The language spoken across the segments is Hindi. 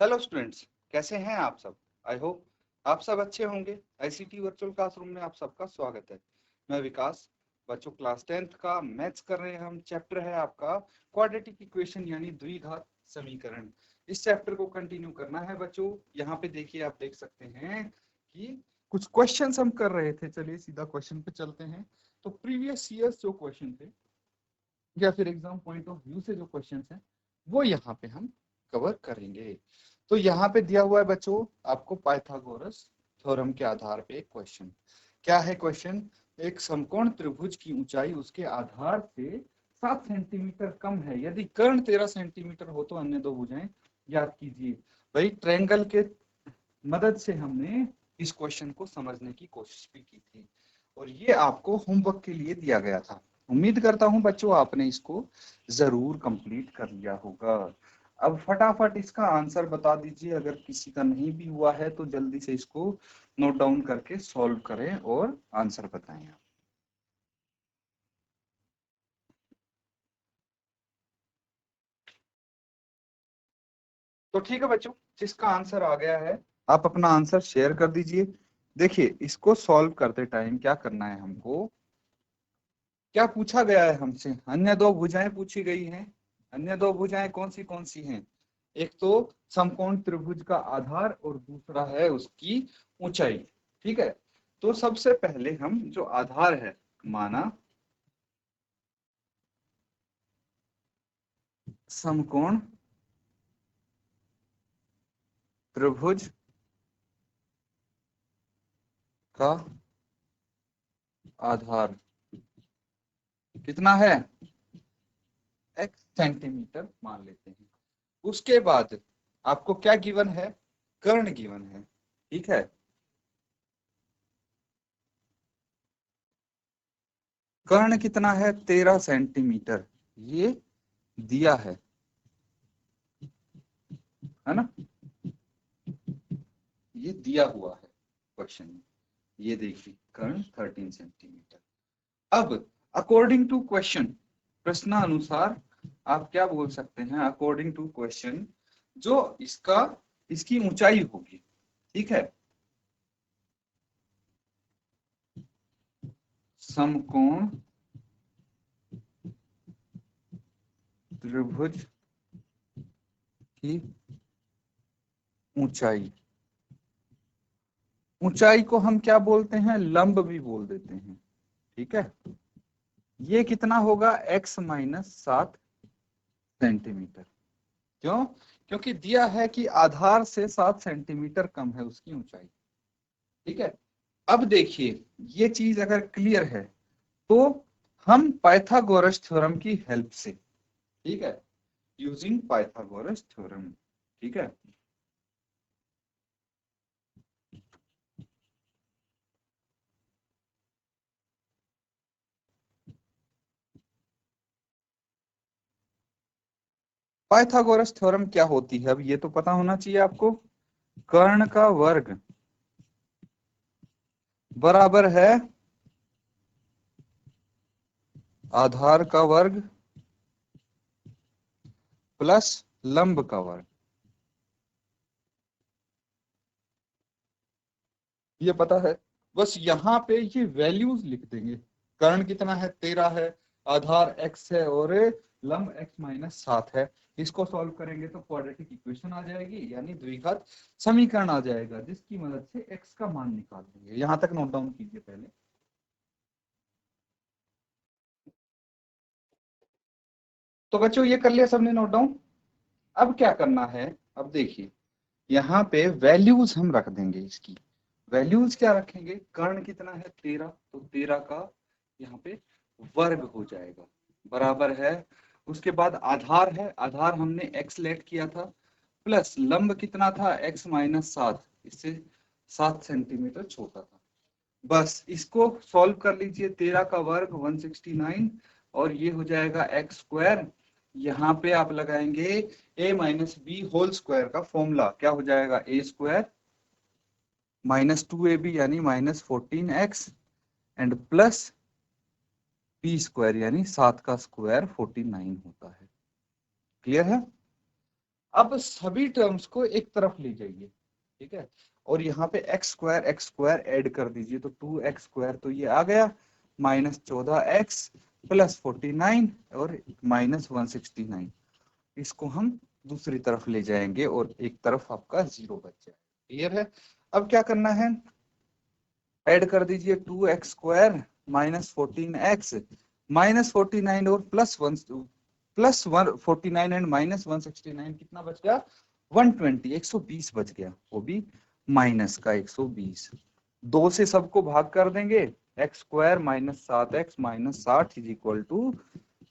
हेलो स्टूडेंट्स, कैसे हैं आप सब। आई होप आप सब अच्छे होंगे। आईसीटी वर्चुअल क्लासरूम में आप सबका स्वागत है। मैं विकास। बच्चों क्लास 10th का मैथ्स कर रहे हैं हम। चैप्टर है आपका क्वाड्रेटिक इक्वेशन यानी द्विघात समीकरण। इस चैप्टर को कंटिन्यू करना है बच्चों। यहाँ पे देखिए, आप देख सकते हैं कि कुछ क्वेश्चंस हम कर रहे थे। चलिए सीधा क्वेश्चन पे चलते हैं। तो प्रीवियस ईयर्स जो क्वेश्चन थे या फिर एग्जाम पॉइंट ऑफ व्यू से जो क्वेश्चन है वो यहाँ पे हम कवर करेंगे। तो यहाँ पे दिया हुआ है बच्चों आपको पाइथागोरस थ्योरम के आधार पे एक क्वेश्चन। क्या है क्वेश्चन? एक समकोण त्रिभुज की ऊंचाई उसके आधार से 7 सेंटीमीटर कम है यदि कर्ण 13 सेंटीमीटर हो तो अन्य दो भुजाएं याद कीजिए। भाई ट्रायंगल के मदद से हमने इस क्वेश्चन को समझने की कोशिश भी की थी और ये आपको होमवर्क के लिए दिया गया था। उम्मीद करता हूं बच्चों आपने इसको जरूर कंप्लीट कर लिया होगा। अब फटाफट इसका आंसर बता दीजिए। अगर किसी का नहीं भी हुआ है तो जल्दी से इसको नोट डाउन करके सॉल्व करें और आंसर बताएं आप। तो ठीक है बच्चों, जिसका आंसर आ गया है आप अपना आंसर शेयर कर दीजिए। देखिए, इसको सॉल्व करते टाइम क्या करना है हमको, क्या पूछा गया है हमसे? अन्य दो भुजाएं पूछी गई हैं। अन्य दो भुजाएं कौन सी हैं? एक तो समकोण त्रिभुज का आधार और दूसरा है उसकी ऊंचाई। ठीक है, तो सबसे पहले हम जो आधार है माना समकोण त्रिभुज का आधार कितना है? x सेंटीमीटर मान लेते हैं। उसके बाद आपको क्या गिवन है? कर्ण गिवन है। ठीक है, कर्ण कितना है? 13 सेंटीमीटर ये दिया है ना? ये दिया हुआ है क्वेश्चन में। ये देखिए कर्ण 13 सेंटीमीटर। अब अकॉर्डिंग टू क्वेश्चन, प्रश्नानुसार आप क्या बोल सकते हैं? अकॉर्डिंग टू क्वेश्चन जो इसकी ऊंचाई होगी, ठीक है, समकोण त्रिभुज की ऊंचाई, ऊंचाई को हम क्या बोलते हैं? लंब भी बोल देते हैं। ठीक है, ये कितना होगा? x minus 7 centimetre. क्यों? क्योंकि दिया है कि आधार से 7 सेंटीमीटर कम है उसकी ऊंचाई। ठीक है, अब देखिए ये चीज अगर क्लियर है तो हम पाइथागोरस थ्योरम की हेल्प से, ठीक है, यूजिंग पाइथागोरस थ्योरम, ठीक है, पाइथागोरस थ्योरम क्या होती है अब ये तो पता होना चाहिए आपको। कर्ण का वर्ग बराबर है आधार का वर्ग प्लस लंब का वर्ग। ये पता है, बस यहाँ पे ये वैल्यूज लिख देंगे। कर्ण कितना है? 13 है, आधार x है और लंब x माइनस 7 है। इसको सॉल्व करेंगे तो क्वाड्रेटिक इक्वेशन आ जाएगी यानी द्विघात समीकरण आ जाएगा जिसकी मदद से x का मान निकाल देंगे। यहां तक नोट डाउन कीजिए पहले। तो बच्चों ये कर लिया सबने नोट डाउन। अब क्या करना है? अब देखिए यहाँ पे वैल्यूज हम रख देंगे। इसकी वैल्यूज क्या रखेंगे? कर्ण कितना है? 13, तो 13 का यहाँ पे वर्ग हो जाएगा बराबर है। उसके बाद आधार है, आधार हमने x लेट किया था, प्लस लंब कितना था? x माइनस 7, इससे 7 सेंटीमीटर छोटा था। बस इसको सॉल्व कर लीजिए। 13 का वर्ग 169 और ये हो जाएगा एक्स स्क्वायर। यहाँ पे आप लगाएंगे a minus B whole square का फॉर्मूला। क्या हो जाएगा? ए स्क्वायर माइनस 2ab यानी minus 14x and plus B square यानी 7 का स्क्वायर 49 होता है। क्लियर है? अब सभी टर्म्स को एक तरफ ले जाइए, ठीक है, और यहाँ पे एक्स स्क्वायर ऐड कर दीजिए, तो 2x² तो ये आ गया, -14x प्लस 49 और -169। इसको हम दूसरी तरफ ले जाएंगे और एक तरफ आपका 0 बच जाए। क्लियर है? अब क्या करना है, ऐड कर दीजिए 2x² -14x -49 और +1 49 एंड -169 कितना बच गया, 120, 120 बच गया, वो भी माइनस का 120। 2 से सबको भाग कर देंगे, x² -7x -60 is equal to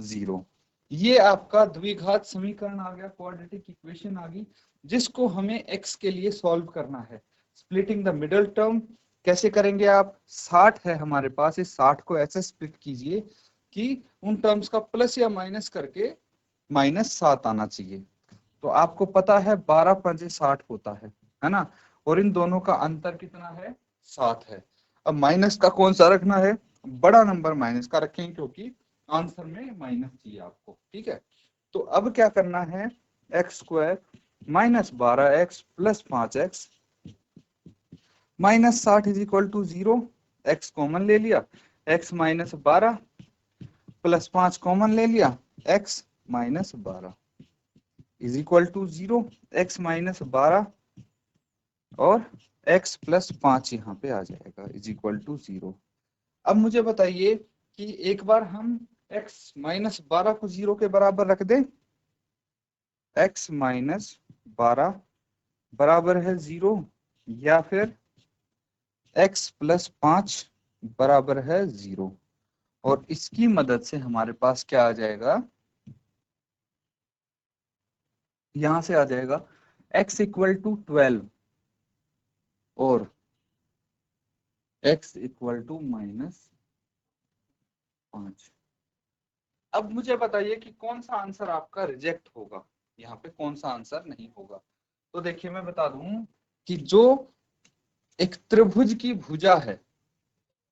0। ये आपका द्विघात समीकरण आ गया, क्वाड्रेटिक इक्वेशन आ गई, जिसको हमें x के लिए सॉल्व करना है। स्प्लिटिंग द मिडल टर्म कैसे करेंगे आप, 60 है हमारे पास, इस 60 को ऐसे स्प्लिट कीजिए कि उन टर्म्स का प्लस या माइनस करके -7 आना चाहिए। तो आपको पता है 12 पंजे 60 होता है ना, और इन दोनों का अंतर कितना है, 7 है। अब माइनस का कौन सा रखना है, बड़ा नंबर माइनस का रखेंगे, क्योंकि आंसर में माइनस चाहिए आपको, ठीक है। तो अब क्या करना है, x² -12x plus 5x -60 is equal to 0। x common ले लिया, x -12 प्लस 5 कॉमन ले लिया, x -12 is equal to 0। x -12 और x प्लस 5 यहाँ पे आ जाएगा इज इक्वल टू 0। अब मुझे बताइए कि एक बार हम x -12 को 0 के बराबर रख दें, x -12 बराबर है 0, या फिर x प्लस 5 बराबर है 0, और इसकी मदद से हमारे पास क्या आ जाएगा, यहां से आ जाएगा x इक्वल टू 12 और x इक्वल टू -5। अब मुझे बताइए कि कौन सा आंसर आपका रिजेक्ट होगा, यहाँ पे कौन सा आंसर नहीं होगा। तो देखिए मैं बता दूं कि जो एक त्रिभुज की भुजा है,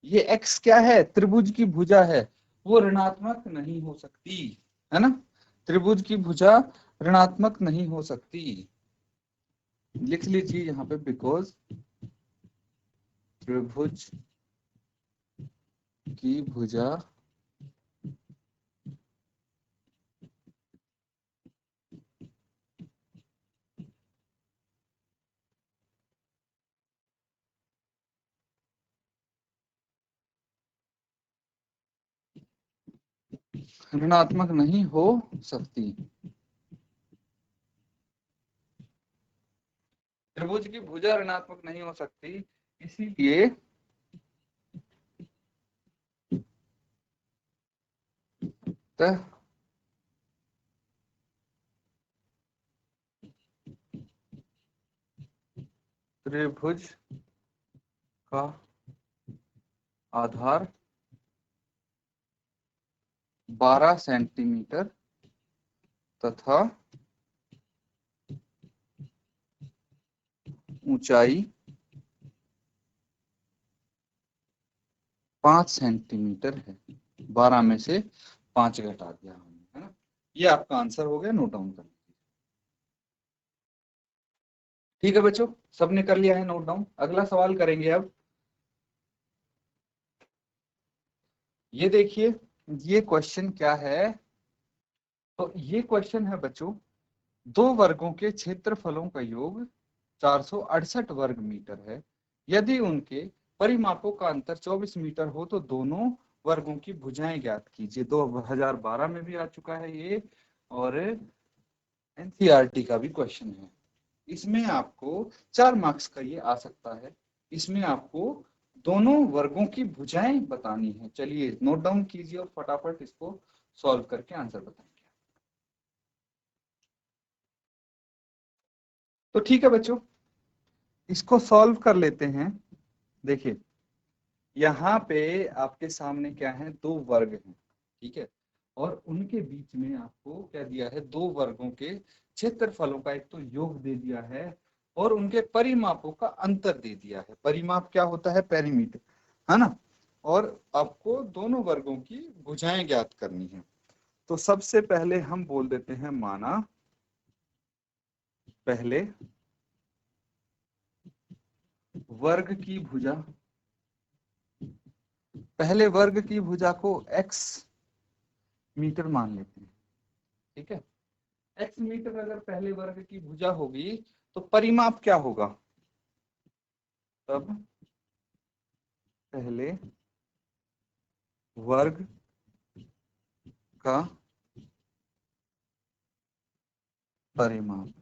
ये x क्या है, त्रिभुज की भुजा है, वो ऋणात्मक नहीं हो सकती, है ना। त्रिभुज की भुजा ऋणात्मक नहीं हो सकती, लिख लीजिए यहाँ पे, बिकॉज त्रिभुज की भुजा ऋणात्मक नहीं हो सकती। त्रिभुज की भुजा ऋणात्मक नहीं हो सकती, इसीलिए त्रिभुज का आधार 12 सेंटीमीटर तथा ऊंचाई 5 सेंटीमीटर है। 12 में से 5 घटा दिया हमने, है ना। ये आपका आंसर हो गया, नोट डाउन कर। ठीक है बच्चों, सबने कर लिया है नोट डाउन। अगला सवाल करेंगे अब। ये देखिए, ये क्वेश्चन क्या है, तो ये क्वेश्चन है बच्चों, दो वर्गों के क्षेत्रफलों का योग 468 वर्ग मीटर है। यदि उनके परिमापों का अंतर 24 मीटर हो तो दोनों वर्गों की भुजाएं ज्ञात कीजिए। 2012 में भी आ चुका है ये, और एनसीईआरटी का भी क्वेश्चन है। इसमें आपको 4 मार्क्स का ये आ सकता है। इसमें आपको दोनों वर्गों की भुजाएं बतानी है। चलिए नोट डाउन कीजिए और फटाफट इसको सॉल्व करके आंसर बताएंगे। तो ठीक है बच्चों, इसको सॉल्व कर लेते हैं। देखिए यहाँ पे आपके सामने क्या है, दो वर्ग हैं, ठीक है, और उनके बीच में आपको क्या दिया है, दो वर्गों के क्षेत्रफलों का एक तो योग दे दिया है और उनके परिमापों का अंतर दे दिया है। परिमाप क्या होता है, पेरीमीटर, है ना। और आपको दोनों वर्गों की भुजाएं ज्ञात करनी है। तो सबसे पहले हम बोल देते हैं माना पहले वर्ग की भुजा, पहले वर्ग की भुजा को x मीटर मान लेते हैं। ठीक है, x मीटर अगर पहले वर्ग की भुजा होगी तो परिमाप क्या होगा? तब पहले वर्ग का परिमाप,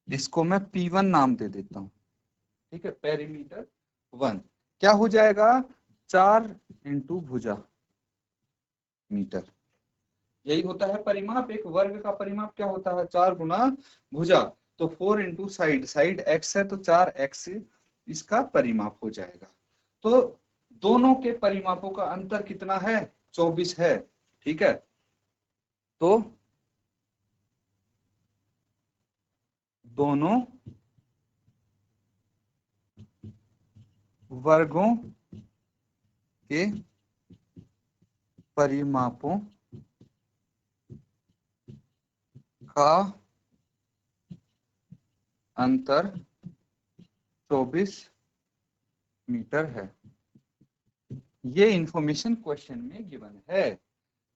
इसको मैं P1 नाम दे देता हूं। ठीक है, पेरीमीटर 1 क्या हो जाएगा? 4 इंटू भुजा मीटर, यही होता है परिमाप। एक वर्ग का परिमाप क्या होता है? 4 गुना भुजा, तो 4 इंटू साइड, साइड x है तो 4x इसका परिमाप हो जाएगा। तो दोनों के परिमापों का अंतर कितना है? 24 है। ठीक है, तो दोनों वर्गों के परिमापों का अंतर 24 मीटर है। ये इंफॉर्मेशन क्वेश्चन में गिवन है।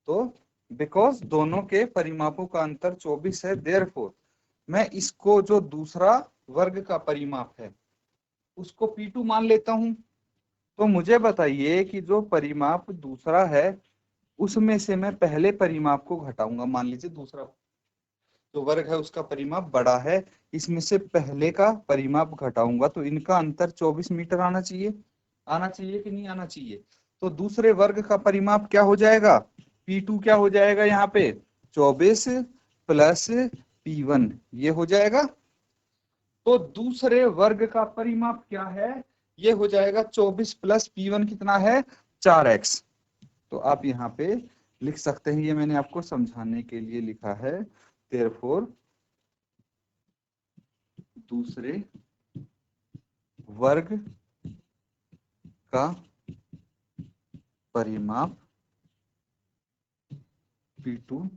तो बिकॉज दोनों के परिमापों का अंतर 24 है, देयरफॉर मैं इसको जो दूसरा वर्ग का परिमाप है उसको P2 मान लेता हूं। तो मुझे बताइए कि जो परिमाप दूसरा है उसमें से मैं पहले परिमाप को घटाऊंगा। मान लीजिए दूसरा जो वर्ग है उसका परिमाप बड़ा है, इसमें से पहले का परिमाप घटाऊंगा तो इनका अंतर 24 मीटर आना चाहिए। आना चाहिए कि नहीं आना चाहिए? तो दूसरे वर्ग का परिमाप क्या हो जाएगा? P2 क्या हो जाएगा यहाँ पे? 24 प्लस P1 ये हो जाएगा। तो दूसरे वर्ग का परिमाप क्या है? ये हो जाएगा 24 प्लस P1 कितना है? 4x। तो आप यहाँ पे लिख सकते हैं, ये मैंने आपको समझाने के लिए लिखा है। देयरफॉर दूसरे वर्ग का परिमाप P2,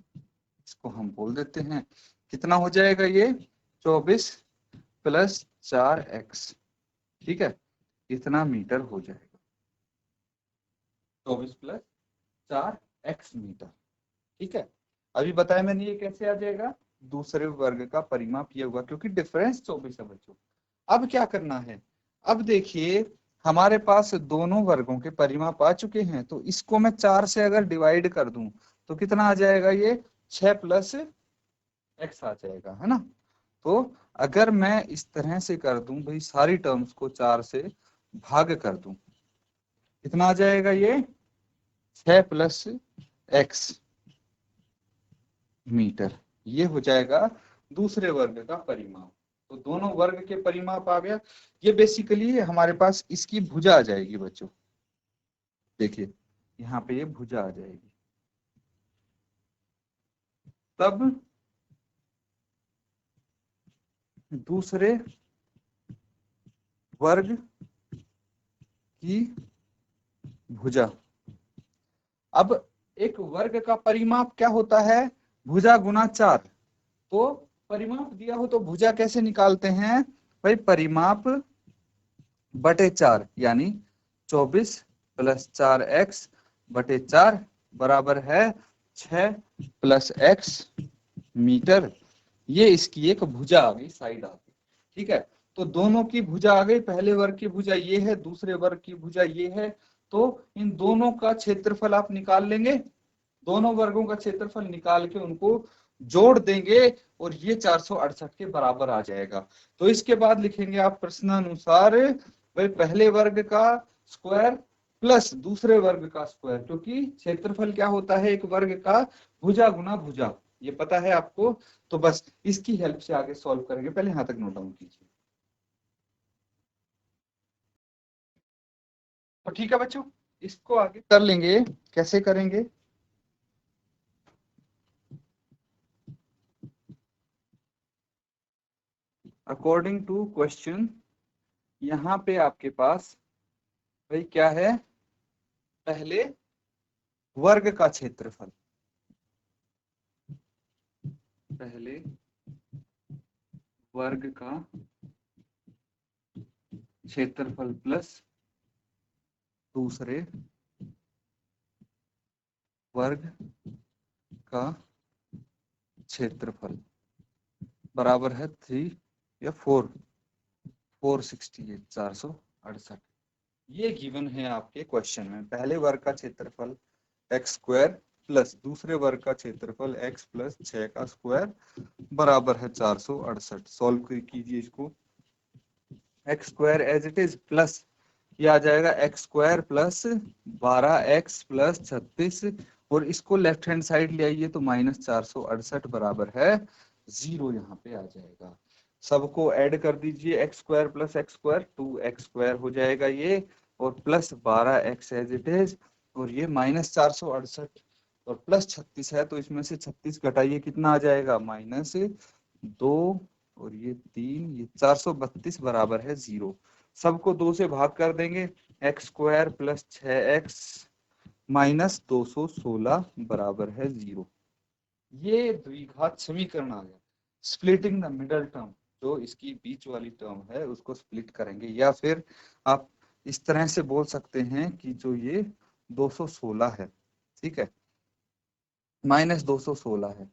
इसको हम बोल देते हैं कितना हो जाएगा? ये 24 प्लस 4x। ठीक है, इतना मीटर हो जाएगा, 24 प्लस 4x मीटर। ठीक है, अभी बताया मैंने ये कैसे आ जाएगा? दूसरे वर्ग का परिमाप ये होगा क्योंकि डिफरेंस 24 है बच्चों। अब क्या करना है? अब देखिए हमारे पास दोनों वर्गों के परिमाप आ चुके हैं, तो इसको मैं 4 से अगर डिवाइड कर दूं तो कितना आ जाएगा? ये 6 प्लस x आ जाएगा, है ना। तो अगर मैं इस तरह से कर दूं भाई, सारी टर्म्स को 4 से भाग कर दूं, कितना आ जाएगा? ये 6 प्लस x मीटर, ये हो जाएगा दूसरे वर्ग का परिमाप। तो दोनों वर्ग के परिमाप आ गया। ये बेसिकली हमारे पास इसकी भुजा आ जाएगी बच्चों। देखिए यहाँ पे ये भुजा आ जाएगी। तब दूसरे वर्ग की भुजा, अब एक वर्ग का परिमाप क्या होता है? भुजा गुना 4। तो परिमाप दिया हो तो भुजा कैसे निकालते हैं भाई? परिमाप बटे 4, यानी 24 प्लस 4x बटे 4 बराबर है 6 प्लस x मीटर। ये इसकी एक भुजा आ गई, साइड आ गई। ठीक है, तो दोनों की भुजा आ गई। पहले वर्ग की भुजा ये है, दूसरे वर्ग की भुजा ये है। तो इन दोनों का क्षेत्रफल आप निकाल लेंगे, दोनों वर्गों का क्षेत्रफल निकाल के उनको जोड़ देंगे और ये 468 के बराबर आ जाएगा। तो इसके बाद लिखेंगे आप प्रश्नानुसार भाई पहले वर्ग का स्क्वायर प्लस दूसरे वर्ग का स्क्वायर, क्योंकि क्षेत्रफल क्या होता है एक वर्ग का? भुजा गुना भुजा, ये पता है आपको। तो बस इसकी हेल्प से आगे सॉल्व करेंगे, पहले यहां तक नोट डाउन कीजिए। तो ठीक है बच्चों, इसको आगे कर लेंगे। कैसे करेंगे? अकॉर्डिंग टू क्वेश्चन, यहाँ पे आपके पास भाई क्या है? पहले वर्ग का क्षेत्रफल, पहले वर्ग का क्षेत्रफल प्लस दूसरे वर्ग का क्षेत्रफल बराबर है 3 या 468 468। ये गिवन है आपके क्वेश्चन में। पहले वर्ग का क्षेत्रफल एक्स स्क्वायर प्लस दूसरे वर्ग का क्षेत्रफल एक्स प्लस 6 का स्क्वायर बराबर है 468। सॉल्व कीजिए इसको। X square as it is plus ये आ जाएगा x square plus 12x plus 36 और इसको लेफ्ट हैंड साइड ले आइए तो माइनस 468 बराबर है 0। यहाँ पे आ जाएगा। सबको ऐड कर दीजिए। X square plus x square 2x square हो जाएगा ये और plus 12x as it is और ये माइनस 468 और प्लस 36 है तो इसमें से 36 घटाइए कितना आ जाएगा -2 और ये 3 ये 432 बराबर है 0। सबको 2 से भाग कर देंगे। X square plus 6x minus 216 बराबर है 0। ये द्विघात समीकरण आ गया। स्प्लिटिंग द मिडल टर्म, जो इसकी बीच वाली टर्म है उसको स्प्लिट करेंगे या फिर आप इस तरह से बोल सकते हैं कि जो ये 216 है, ठीक है, माइनस 216 है,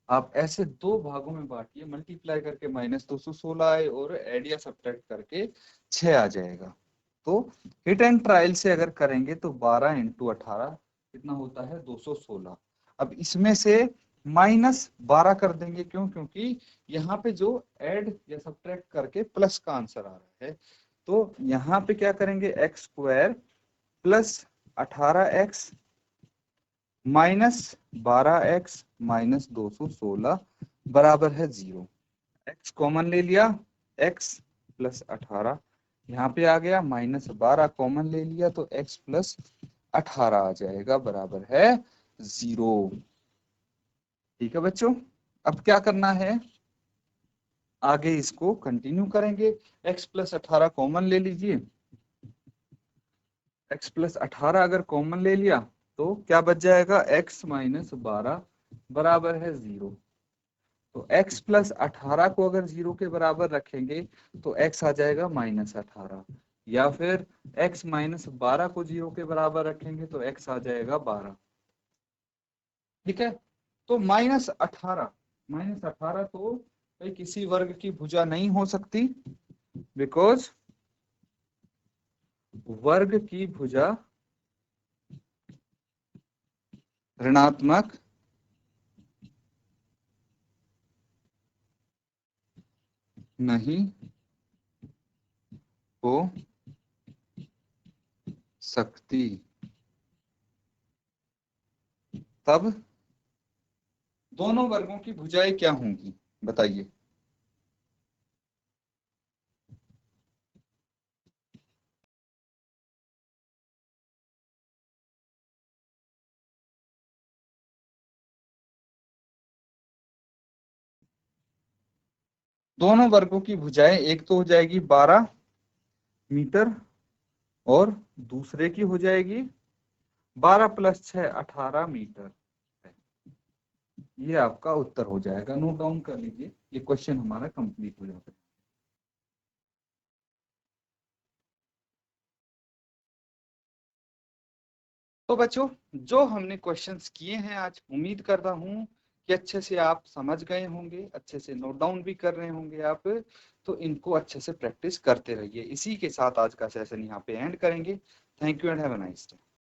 आप ऐसे दो भागों में बांटिए, मल्टीप्लाई करके -216 आए और एड या सब्ट्रैक्ट करके 6 आ जाएगा। तो हिट एंड ट्रायल से अगर करेंगे तो 12 इंटू 18 कितना होता है 216। अब इसमें से -12 कर देंगे, क्यों? क्योंकि यहाँ पे जो ऐड या सब्ट्रैक्ट करके प्लस का आंसर आ रहा है। तो यहाँ पे क्या करेंगे x square plus 18x -12x minus 216 बराबर है 0। x कॉमन ले लिया, x प्लस 18 यहाँ पे आ गया, -12 कॉमन ले लिया तो x प्लस 18 आ जाएगा बराबर है 0। ठीक है बच्चों, अब क्या करना है, आगे इसको कंटिन्यू करेंगे। x प्लस 18 कॉमन ले लीजिए। x प्लस 18 अगर कॉमन ले लिया तो क्या बच जाएगा x माइनस 12 बराबर है 0। तो x प्लस 18 को अगर 0 के बराबर रखेंगे तो x आ जाएगा -18 या फिर x माइनस 12 को 0 के बराबर रखेंगे तो x आ जाएगा 12। ठीक है, तो -18 तो भाई किसी वर्ग की भुजा नहीं हो सकती, बिकॉज वर्ग की भुजा ऋणात्मक नहीं हो सकती। तब दोनों वर्गों की भुजाएं क्या होंगी बताइए। दोनों वर्गों की भुजाएं एक तो हो जाएगी 12 मीटर और दूसरे की हो जाएगी 12 + 6 18 मीटर। ये आपका उत्तर हो जाएगा, नोट डाउन कर लीजिए। ये क्वेश्चन हमारा कंप्लीट हो जाता है। तो बच्चों, जो हमने क्वेश्चंस किए हैं आज, उम्मीद करता हूं कि अच्छे से आप समझ गए होंगे, अच्छे से नोट डाउन भी कर रहे होंगे आप। तो इनको अच्छे से प्रैक्टिस करते रहिए। इसी के साथ आज का सेशन यहाँ पे एंड करेंगे। Thank you and have a nice day.